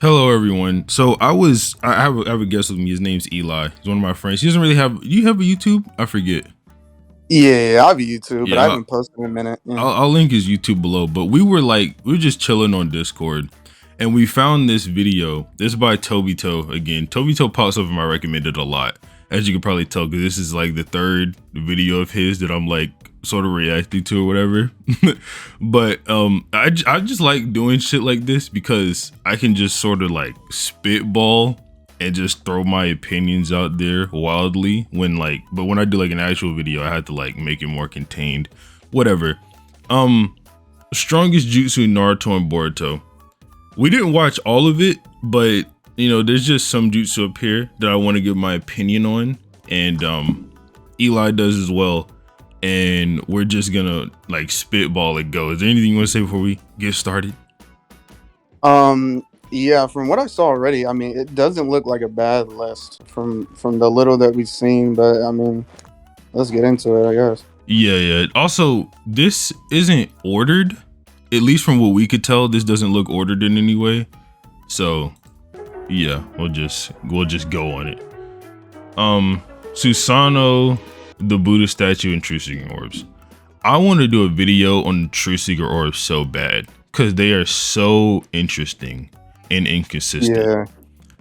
Hello, everyone. So I have a guest with me. His name's Eli. He's one of my friends. He doesn't really have. You have a YouTube? I forget. Yeah, I'll be YouTube, but I Yeah, haven't posted in a minute. Yeah. I'll link his YouTube below. But we were just chilling on Discord, and we found this video. This is by Tobito again. Tobito pops up in my recommended a lot, as you can probably tell, because this is like the third video of his that I'm like sort of reacting to or whatever. But I just like doing shit like this because I can just sort of like spitball and just throw my opinions out there wildly but when I do like an actual video, I had to like make it more contained. Whatever. Strongest jutsu in Naruto and Boruto. We didn't watch all of it, but there's just some jutsu up here that I want to give my opinion on, and Eli does as well. And we're just gonna like spitball it go. Is there anything you want to say before we get started? Yeah, from what I saw already, I mean, it doesn't look like a bad list from the little that we've seen, but I mean, let's get into it, I guess. Yeah. Also, this isn't ordered. At least from what we could tell, this doesn't look ordered in any way. So, yeah, we'll just go on it. Susanoo, the Buddha statue, and True Seeking orbs. I want to do a video on the True Seeker orbs so bad because they are so interesting and inconsistent. Yeah.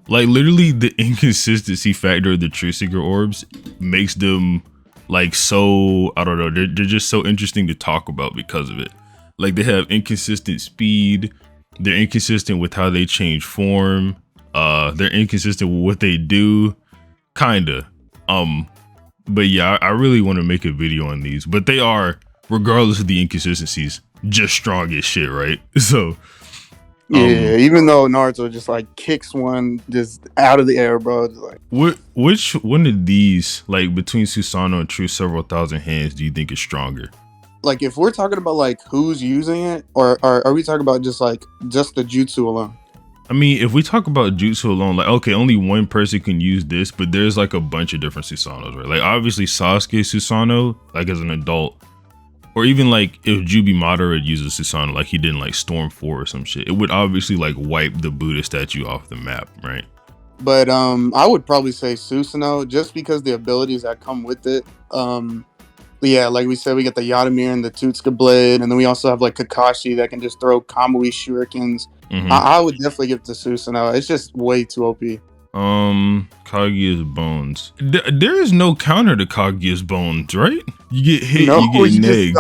Like literally, the inconsistency factor of the True Seeker orbs makes them like so, I don't know, they're just so interesting to talk about because of it. Like they have inconsistent speed, they're inconsistent with how they change form, they're inconsistent with what they do, kinda. But yeah, I really want to make a video on these, but they are, regardless of the inconsistencies, just strong as shit, right? So yeah, even though Naruto just like kicks one just out of the air, bro. It's like, which one of these, like between Susanoo and True Several Thousand Hands, do you think is stronger? like if we're talking about like who's using it, or are we talking about just the jutsu alone? I mean, if we talk about jutsu alone, like, okay, only one person can use this, but there's like a bunch of different Susanos, right? Like, obviously, Sasuke Susanoo, like as an adult, or even like if Jubi Madara uses Susanoo, like he did in like Storm 4 or some shit, it would obviously like wipe the Buddha statue off the map, right? But I would probably say Susanoo just because the abilities that come with it. But yeah, like we said, we get the Yatamir and the Tutsuka Blade, and then we also have like Kakashi that can just throw Kamui shurikens. Mhm. I would definitely give it to Susanoo. It's just way too OP. Kaguya's bones. There is no counter to Kaguya's bones, right? You get hit, No, you get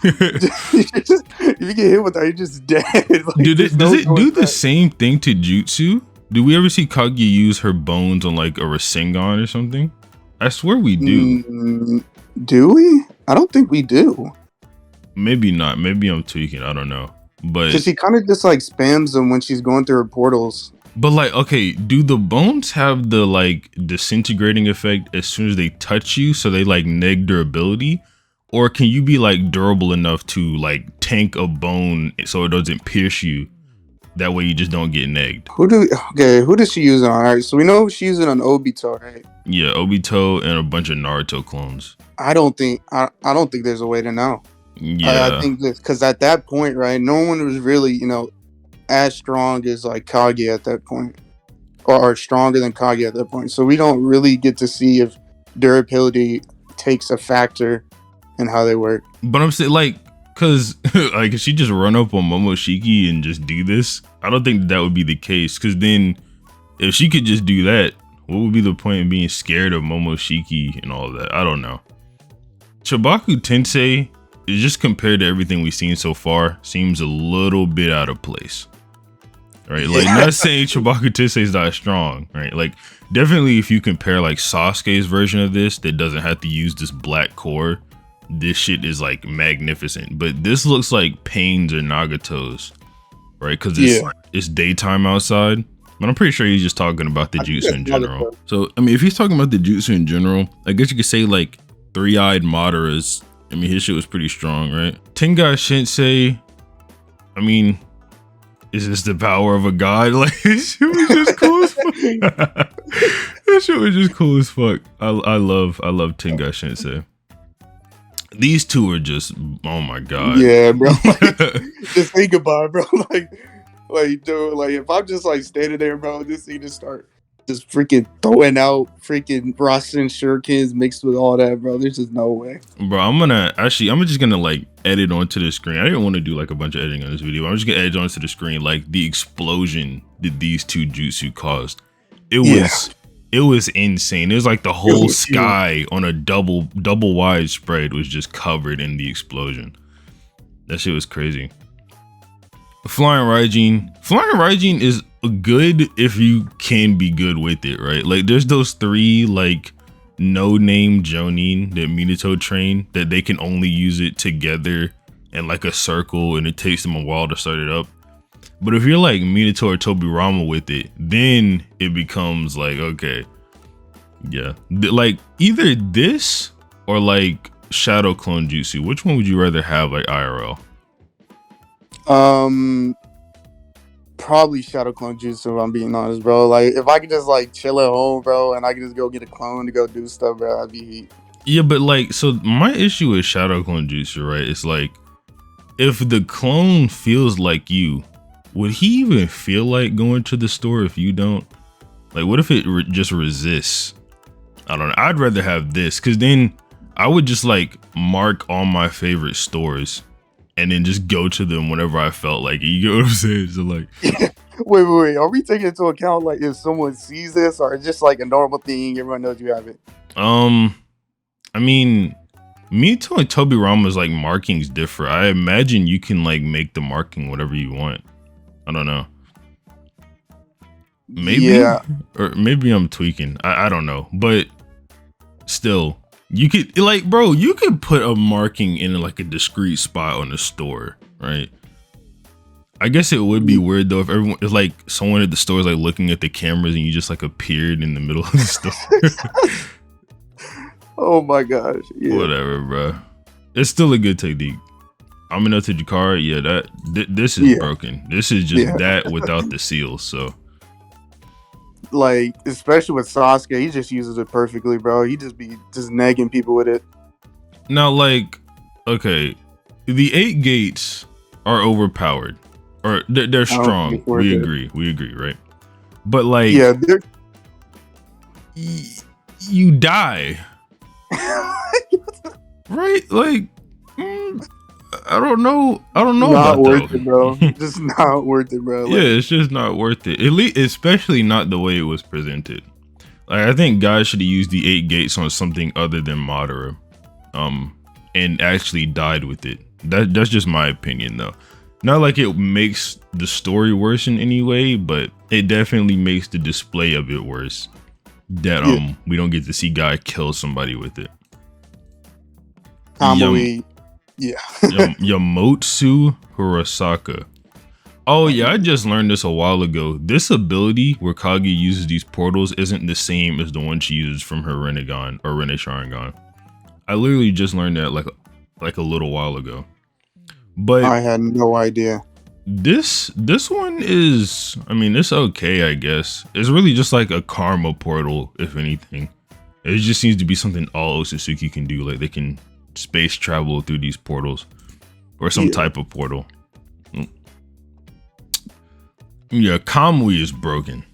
if you get hit with that, you're just dead. Like, does it do the same thing to jutsu? Do we ever see Kaguya use her bones on like a Rasengan or something? I swear we do. Do we? I don't think we do. Maybe not. Maybe I'm tweaking. I don't know. But Because she kind of just like spams them when she's going through her portals. But like, okay, do the bones have the like disintegrating effect as soon as they touch you, so they like neg durability? Or can you be like durable enough to like tank a bone so it doesn't pierce you? That way you just don't get negged. Who does she use it on? All right, so we know she uses it on Obito, right? Yeah, Obito and a bunch of Naruto clones. I don't think there's a way to know. Yeah, I think this because at that point, right, no one was really, as strong as like Kaguya at that point, or stronger than Kaguya at that point. So we don't really get to see if durability takes a factor in how they work. but I'm saying like, cause like if she just run up on Momoshiki and just do this, I don't think that would be the case. Cause then if she could just do that, what would be the point of being scared of Momoshiki and all that? I don't know. Chibaku Tensei, just compared to everything we've seen so far, seems a little bit out of place. Right? Like, not saying Chibaku Tensei is not strong, right? Like, definitely if you compare like Sasuke's version of this that doesn't have to use this black core, this shit is like magnificent. But this looks like Pain's or Nagato's, right? Because it's daytime outside. But I'm pretty sure he's just talking about the jutsu in general. So, I mean, if he's talking about the jutsu in general, I guess you could say like Three-Eyed Madara's, I mean, his shit was pretty strong, right? Tengai Shinsei, I mean, is this the power of a god? Like, this shit was just cool as fuck. That shit was just cool as fuck. I love Tengai Shinsei. These two are just, oh my god. Yeah, bro. Like, just think about it, bro. Like Like, dude, like if I'm just like standing there, bro, this thing just start just freaking throwing out freaking Rasen shurikens mixed with all that, bro. There's just no way. Bro, I'm just gonna like edit onto the screen. I didn't want to do like a bunch of editing on this video. I'm just gonna edit onto the screen like the explosion that these two jutsu caused. It was insane. It was like the whole sky on a double wide spread was just covered in the explosion. That shit was crazy. Flying Raijin is good if you can be good with it, right? Like there's those 3 like no-name Jonin that Minato train that they can only use it together in like a circle and it takes them a while to start it up. But if you're like Minato or Tobirama with it, then it becomes like, okay, yeah. Like either this or like Shadow Clone Jutsu. Which one would you rather have like IRL? Probably Shadow Clone Jutsu, if I'm being honest, bro. Like, if I could just, like, chill at home, bro, and I could just go get a clone to go do stuff, bro, I'd be heat. Yeah, but, like, so my issue with Shadow Clone Jutsu, right, it's like, if the clone feels like you, would he even feel like going to the store if you don't? Like, what if it just resists? I don't know. I'd rather have this, because then I would just, like, mark all my favorite stores and then just go to them whenever I felt like it. You get what I'm saying? So like, wait. Are we taking into account like if someone sees this, or it's just like a normal thing? Everyone knows you have it. I mean, Minato and Tobirama's like markings differ. I imagine you can like make the marking whatever you want. I don't know. Maybe, yeah. Or maybe I'm tweaking. I don't know, but still. You could like, bro, you could put a marking in like a discrete spot on the store, right? I guess it would be weird though if like someone at the store is like looking at the cameras and you just like appeared in the middle of the store. Oh my gosh. Yeah. Whatever, bro. It's still a good technique. Amino Jakara, yeah, this is broken. This is just that without the seals, so. Like, especially with Sasuke, he just uses it perfectly, bro. He just be nagging people with it. Now, like, okay, the 8 gates are overpowered, or they're strong. We agree, right? But like, yeah, you die, right? Like, I don't know not about worth that. It, bro. Just not worth it, bro. Like, yeah, it's just not worth it. At least, especially not the way it was presented. Like, I think guys should have used the 8 gates on something other than Madara, and actually died with it. That's just my opinion, though. Not like it makes the story worse in any way, but it definitely makes the display of it worse. That we don't get to see guy kill somebody with it. Yamotsu Hirosaka. Oh yeah, I just learned this a while ago. This ability where Kage uses these portals isn't the same as the one she uses from her Rinnegan or Rinne Sharingan. I literally just learned that like a little while ago. But I had no idea. This one is, I mean, it's okay, I guess. It's really just like a karma portal, if anything. It just seems to be something all Otsutsuki can do. Like they can space travel through these portals or some type of portal. Yeah, Kamui is broken.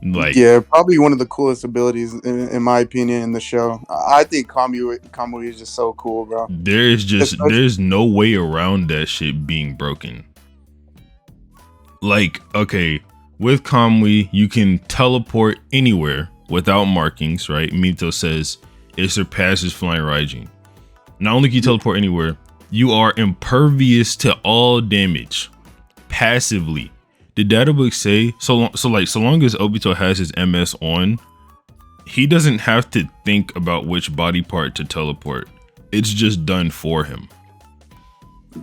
Like, yeah, probably one of the coolest abilities in my opinion in the show. I think Kamui is just so cool, bro. There's no way around that shit being broken. Like, okay, with Kamui, you can teleport anywhere without markings, right? Mito says it surpasses Flying Raijin. Not only can you teleport anywhere, you are impervious to all damage passively. The data book say so long as Obito has his MS on, he doesn't have to think about which body part to teleport. It's just done for him.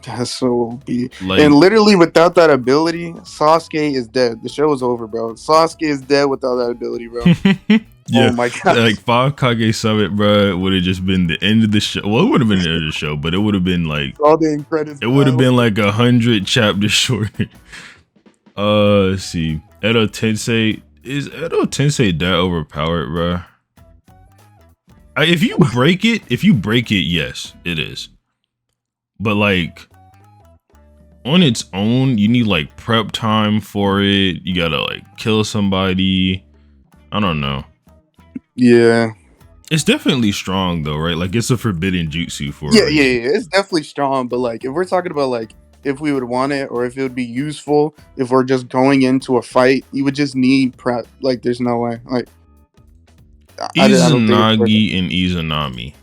That's so OP. And literally without that ability, Sasuke is dead. The show is over, bro. Sasuke is dead without that ability, bro. Yeah. Oh my god. Like 5 Kage Summit, bro, would have just been the end of the show. Well, it would have been the end of the show, but it would have been like all the end credits. It would have been like 100 chapters shorter. Let's see. Edo Tensei. Is Edo Tensei that overpowered, bro? If you break it, yes, it is. But like, on its own, you need like prep time for it. You gotta like kill somebody. I don't know. Yeah. It's definitely strong though, right? Like it's a forbidden jutsu for Yeah, a yeah, reason. yeah. It's definitely strong, but like if we're talking about like if we would want it or if it would be useful, if we're just going into a fight, you would just need prep. Like there's no way. Like I don't think it's worth it. Izanagi and Izanami.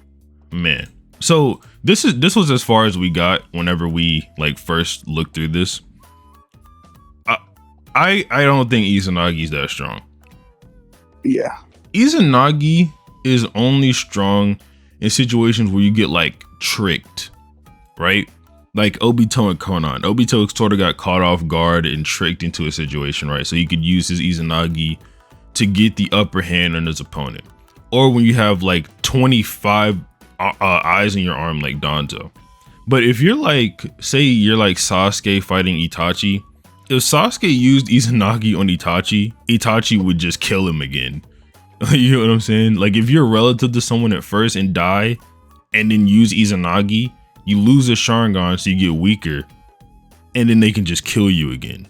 Man. So this was as far as we got whenever we like first looked through this. I don't think Izanagi's that strong. Yeah. Izanagi is only strong in situations where you get like tricked, right? Like Obito and Konan. Obito sort of got caught off guard and tricked into a situation, right? So he could use his Izanagi to get the upper hand on his opponent. Or when you have like 25 eyes in your arm like Danzo. But if you're like, say you're like Sasuke fighting Itachi, if Sasuke used Izanagi on Itachi, Itachi would just kill him again. You know what I'm saying? Like if you're relative to someone at first and die and then use Izanagi, you lose a Sharingan so you get weaker and then they can just kill you again.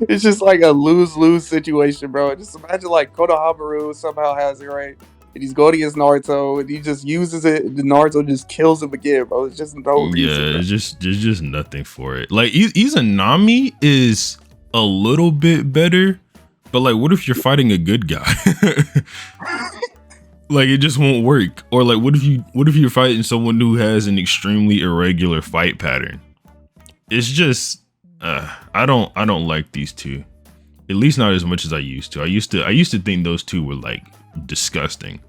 It's just like a lose-lose situation, bro. Just imagine like Konohamaru somehow has it right. And he's going against Naruto and he just uses it and Naruto just kills him again, bro. It's just no reason. Yeah, bro. there's just nothing for it. Like Izanami is a little bit better, but like what if you're fighting a good guy? Like it just won't work. Or like what if you're fighting someone who has an extremely irregular fight pattern? It's just I don't like these two. At least not as much as I used to. I used to think those two were like disgusting.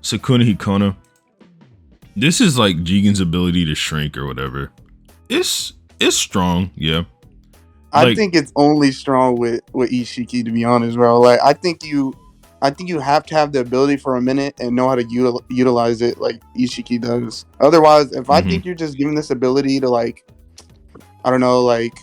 Sukuna Hikona. This is like Jigen's ability to shrink or whatever. It's strong, yeah. I think it's only strong with Ishiki, to be honest, bro. Like I think you have to have the ability for a minute and know how to utilize it like Ishiki does. Otherwise, if I think you're just giving this ability to like, I don't know, like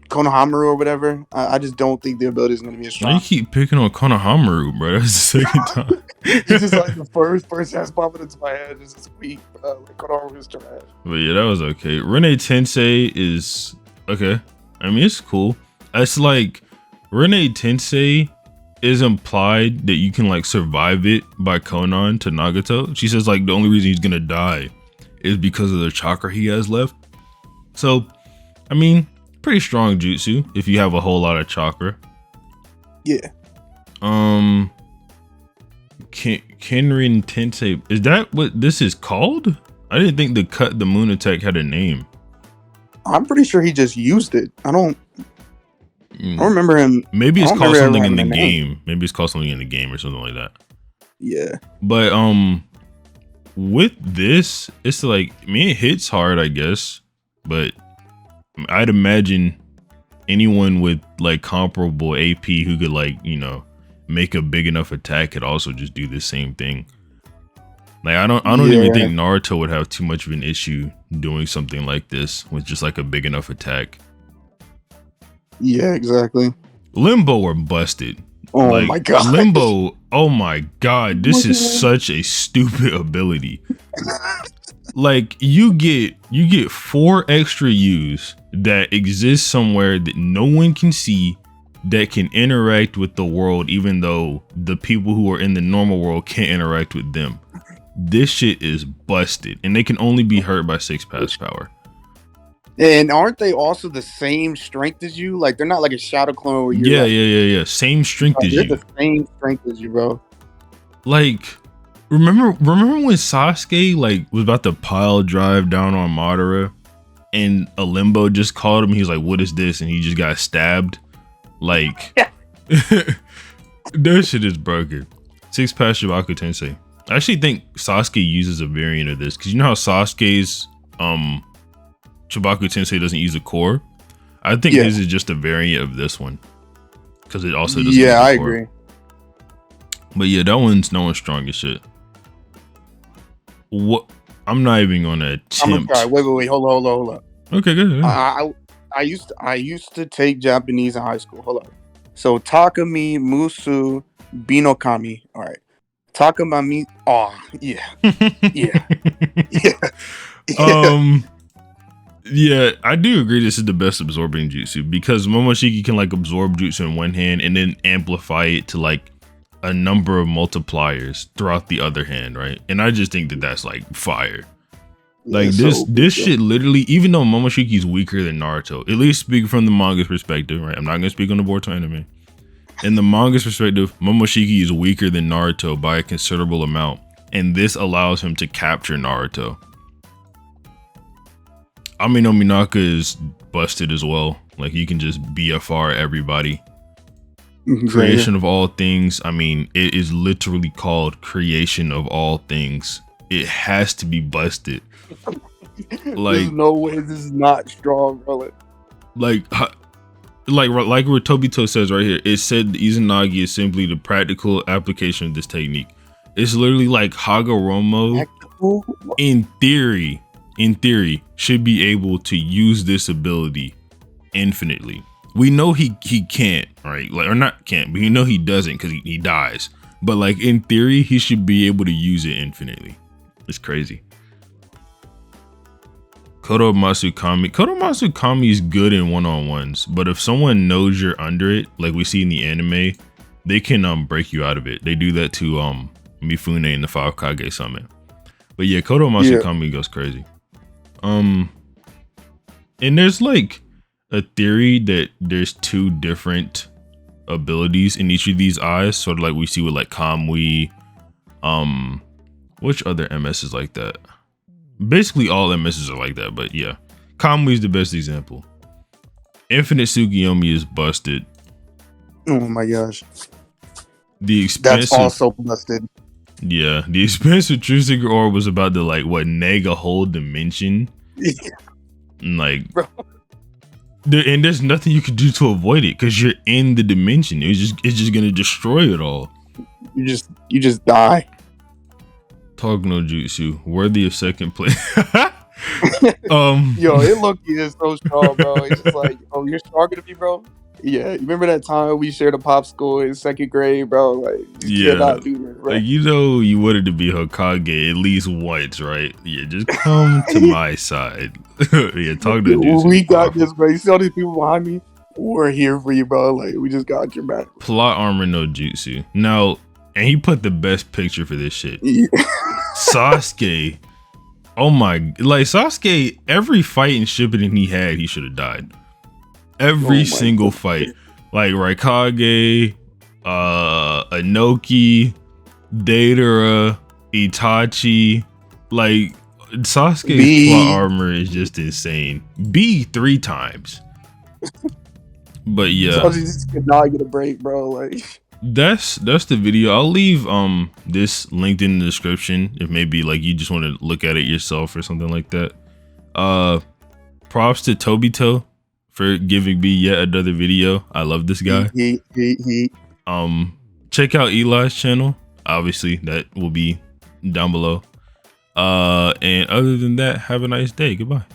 Konohamaru or whatever, I just don't think the ability is going to be as strong. Why you keep picking on Konohamaru, bro? That's the second time. It's just like the first person that's popping into my head is just weak. Like Konohamaru is trash. But yeah, that was okay. Rene Tensei is okay. I mean, it's cool. It's like Rene Tensei is implied that you can like survive it by Konan to Nagato. She says like the only reason he's gonna die is because of the chakra he has left. So, I mean, pretty strong jutsu if you have a whole lot of chakra. Yeah. Kenrin Tensei, is that what this is called? I didn't think the moon attack had a name. I'm pretty sure he just used it. I don't remember him. Maybe it's called something in the game. Maybe it's called something in the game or something like that. Yeah. But with this, it's like, I mean, it hits hard, I guess. But I'd imagine anyone with like comparable AP who could like, you know, make a big enough attack could also just do the same thing. Like I don't even think Naruto would have too much of an issue doing something like this with just like a big enough attack. Yeah, exactly. Limbo or busted. Oh like, my god. Limbo, oh my god, this is such a stupid ability. Like you get 4 extra U's that exist somewhere that no one can see, that can interact with the world even though the people who are in the normal world can't interact with them. This shit is busted, and they can only be hurt by 6 pass power. And aren't they also the same strength as you? Like they're not like a shadow clone where you're yeah. Same strength as you. They're the same strength as you, bro. Like remember when Sasuke like was about to pile drive down on Madara and a Limbo just called him, he was like, what is this? And he just got stabbed. Like that shit is broken. 6 pass Shibaku Tensei. I actually think Sasuke uses a variant of this, because you know how Sasuke's Chibaku Tensei doesn't use a core? I think this is just a variant of this one, because it also doesn't use a core. I agree. But yeah, that one's strong as shit. What? I'm not even gonna attempt. Wait, hold on. Okay, good. I used to take Japanese in high school. Hold on. So Takami Musu Binokami. All right. Takamami. Oh, yeah. Yeah. Yeah. Yeah, I do agree this is the best absorbing jutsu because Momoshiki can like absorb jutsu in one hand and then amplify it to like a number of multipliers throughout the other hand, right? And I just think that that's like fire. Like So this shit literally, even though Momoshiki is weaker than Naruto, at least speaking from the manga's perspective, right? I'm not gonna speak on the Boruto anime. In the manga's perspective, Momoshiki is weaker than Naruto by a considerable amount, and this allows him to capture Naruto. Ami no Minaka is busted as well. Like you can just BFR everybody. Creation of all things. I mean, it is literally called creation of all things. It has to be busted. Like, there's no way this is not strong, bro. Like what Tobito says right here. It said the Izanagi is simply the practical application of this technique. It's literally like Hagoromo. In theory, should be able to use this ability infinitely. We know he can't, right? Like, or not can't, but you know he doesn't because he dies. But like in theory, he should be able to use it infinitely. It's crazy. Kodo Masukami is good in one-on-ones, but if someone knows you're under it, like we see in the anime, they can break you out of it. They do that to Mifune in the 5 Kage summon. But yeah, Kodo Masukami goes crazy. And there's like a theory that there's 2 different abilities in each of these eyes, sort of like we see with like Kamui. Which other MS is like that? Basically all MSs are like that, but yeah. Kamui is the best example. Infinite Tsukiyomi is busted. Oh my gosh. That's also busted. Yeah, the expensive True Secret Orb was about to like neg a whole dimension. Yeah. And like, and there's nothing you can do to avoid it because you're in the dimension. It's just gonna destroy it all. You just die. Talk no jutsu, worthy of second place. Yo, it Loki is so strong, bro. It's just like, oh, you're stronger than me, bro. Yeah, you remember that time we shared a popsicle in 2nd grade, bro? Like, you cannot do this, bro. Like, you know, you wanted to be Hokage at least once, right? Yeah, just come to my side. Yeah, talk to jutsu. We got this, bro. You see all these people behind me? We're here for you, bro. Like, we just got your back. Plot armor no jutsu. Now, and he put the best picture for this shit. Yeah. Sasuke. Oh my, like Sasuke, every fight and shipping he had, he should have died. Every single fight. Like Raikage, Inoki, Deidara, Itachi. Like Sasuke's plot armor is just insane. B 3 times. But yeah. Sasuke just could not get a break, bro. Like, that's the video. I'll leave this linked in the description if maybe like you just want to look at it yourself or something like that. Props to Tobito for giving me yet another video. I love this guy. Check out Eli's channel. Obviously that will be down below. And other than that, have a nice day. Goodbye.